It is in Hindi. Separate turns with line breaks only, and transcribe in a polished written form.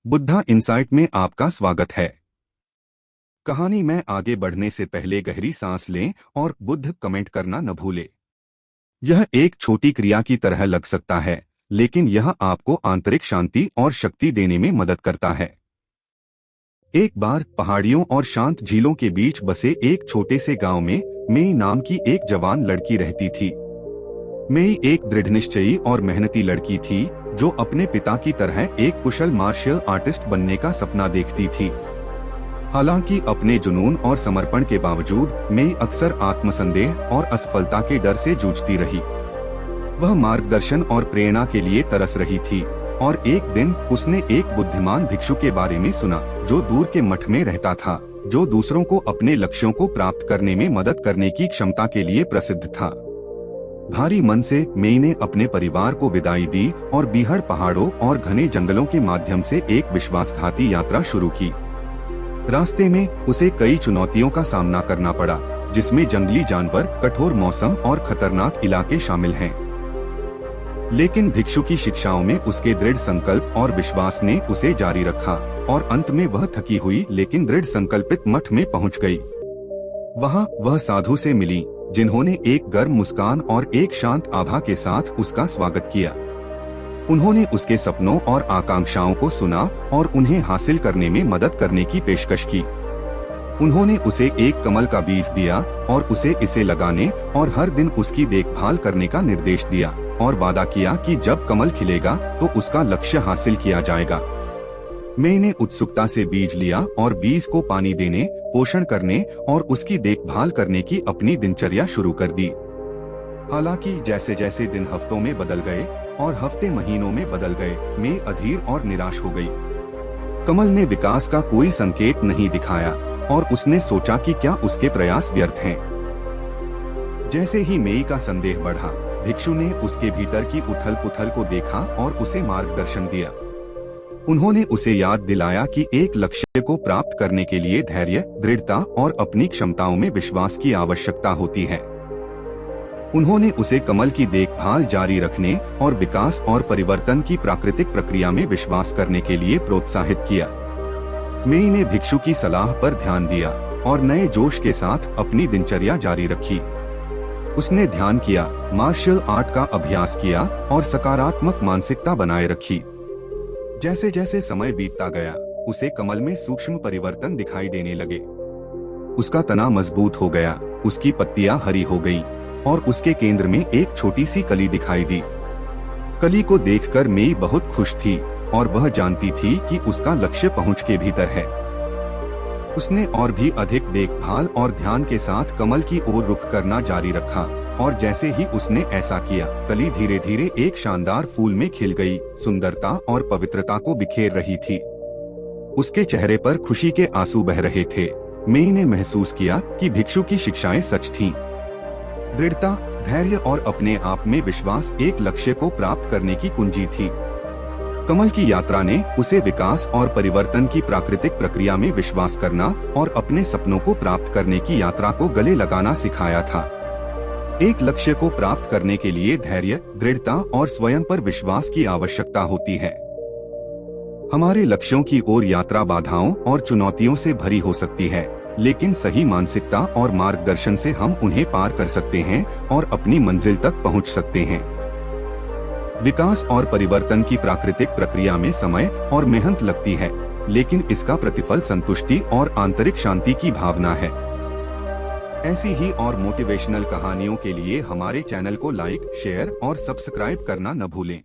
बुद्धा इंसाइट में आपका स्वागत है। कहानी में आगे बढ़ने से पहले गहरी सांस लें और बुद्ध कमेंट करना न भूलें। यह एक छोटी क्रिया की तरह लग सकता है, लेकिन यह आपको आंतरिक शांति और शक्ति देने में मदद करता है। एक बार पहाड़ियों और शांत झीलों के बीच बसे एक छोटे से गांव में मेई नाम की एक जवान लड़की रहती थी। मेई एक दृढ़निश्चयी और मेहनती लड़की थी जो अपने पिता की तरह एक कुशल मार्शल आर्टिस्ट बनने का सपना देखती थी। हालांकि अपने जुनून और समर्पण के बावजूद मेई अक्सर आत्मसंदेह और असफलता के डर से जूझती रही। वह मार्गदर्शन और प्रेरणा के लिए तरस रही थी और एक दिन उसने एक बुद्धिमान भिक्षु के बारे में सुना जो दूर के मठ में रहता था, जो दूसरों को अपने लक्ष्यों को प्राप्त करने में मदद करने की क्षमता के लिए प्रसिद्ध था। भारी मन से मेई ने अपने परिवार को विदाई दी और बीहड़ पहाड़ों और घने जंगलों के माध्यम से एक विश्वासघाती यात्रा शुरू की। रास्ते में उसे कई चुनौतियों का सामना करना पड़ा, जिसमें जंगली जानवर, कठोर मौसम और खतरनाक इलाके शामिल हैं। लेकिन भिक्षु की शिक्षाओं में उसके दृढ़ संकल्प और विश्वास ने उसे जारी रखा और अंत में वह थकी हुई लेकिन दृढ़ संकल्पित मठ में पहुंच गई। वहां वह साधु से मिली जिन्होंने एक गर्म मुस्कान और एक शांत आभा के साथ उसका स्वागत किया। उन्होंने उसके सपनों और आकांक्षाओं को सुना और उन्हें हासिल करने में मदद करने की पेशकश की। उन्होंने उसे एक कमल का बीज दिया और उसे इसे लगाने और हर दिन उसकी देखभाल करने का निर्देश दिया और वादा किया कि जब कमल खिलेगा तो उसका लक्ष्य हासिल किया जाएगा। मेई ने उत्सुकता से बीज लिया और बीज को पानी देने, पोषण करने और उसकी देखभाल करने की अपनी दिनचर्या शुरू कर दी। हालांकि जैसे जैसे दिन हफ्तों में बदल गए और हफ्ते महीनों में बदल गए, मेई अधीर और निराश हो गई। कमल ने विकास का कोई संकेत नहीं दिखाया और उसने सोचा कि क्या उसके प्रयास व्यर्थ हैं। जैसे ही मेई का संदेह बढ़ा, भिक्षु ने उसके भीतर की उथल-पुथल को देखा और उसे मार्गदर्शन दिया। उन्होंने उसे याद दिलाया कि एक लक्ष्य को प्राप्त करने के लिए धैर्य, दृढ़ता और अपनी क्षमताओं में विश्वास की आवश्यकता होती है। उन्होंने उसे कमल की देखभाल जारी रखने और विकास और परिवर्तन की प्राकृतिक प्रक्रिया में विश्वास करने के लिए प्रोत्साहित किया। मेई ने भिक्षु की सलाह पर ध्यान दिया और नए जोश के साथ अपनी दिनचर्या जारी रखी। उसने ध्यान किया, मार्शल आर्ट का अभ्यास किया और सकारात्मक मानसिकता बनाए रखी। जैसे जैसे समय बीतता गया, उसे कमल में सूक्ष्म परिवर्तन दिखाई देने लगे। उसका तना मजबूत हो गया, उसकी पत्तियां हरी हो गईं और उसके केंद्र में एक छोटी सी कली दिखाई दी। कली को देखकर मेई बहुत खुश थी और वह जानती थी कि उसका लक्ष्य पहुंच के भीतर है। उसने और भी अधिक देखभाल और ध्यान के साथ कमल की ओर रुख करना जारी रखा और जैसे ही उसने ऐसा किया, कली धीरे धीरे एक शानदार फूल में खिल गई, सुंदरता और पवित्रता को बिखेर रही थी। उसके चेहरे पर खुशी के आंसू बह रहे थे। मेई ने महसूस किया कि भिक्षु की शिक्षाएं सच थीं। दृढ़ता, धैर्य और अपने आप में विश्वास एक लक्ष्य को प्राप्त करने की कुंजी थी। कमल की यात्रा ने उसे विकास और परिवर्तन की प्राकृतिक प्रक्रिया में विश्वास करना और अपने सपनों को प्राप्त करने की यात्रा को गले लगाना सिखाया था। एक लक्ष्य को प्राप्त करने के लिए धैर्य, दृढ़ता और स्वयं पर विश्वास की आवश्यकता होती है। हमारे लक्ष्यों की ओर यात्रा बाधाओं और चुनौतियों से भरी हो सकती है, लेकिन सही मानसिकता और मार्गदर्शन से हम उन्हें पार कर सकते हैं और अपनी मंजिल तक पहुंच सकते हैं। विकास और परिवर्तन की प्राकृतिक प्रक्रिया में समय और मेहनत लगती है, लेकिन इसका प्रतिफल संतुष्टि और आंतरिक शांति की भावना है। ऐसी ही और मोटिवेशनल कहानियों के लिए हमारे चैनल को लाइक, शेयर और सब्सक्राइब करना न भूलें।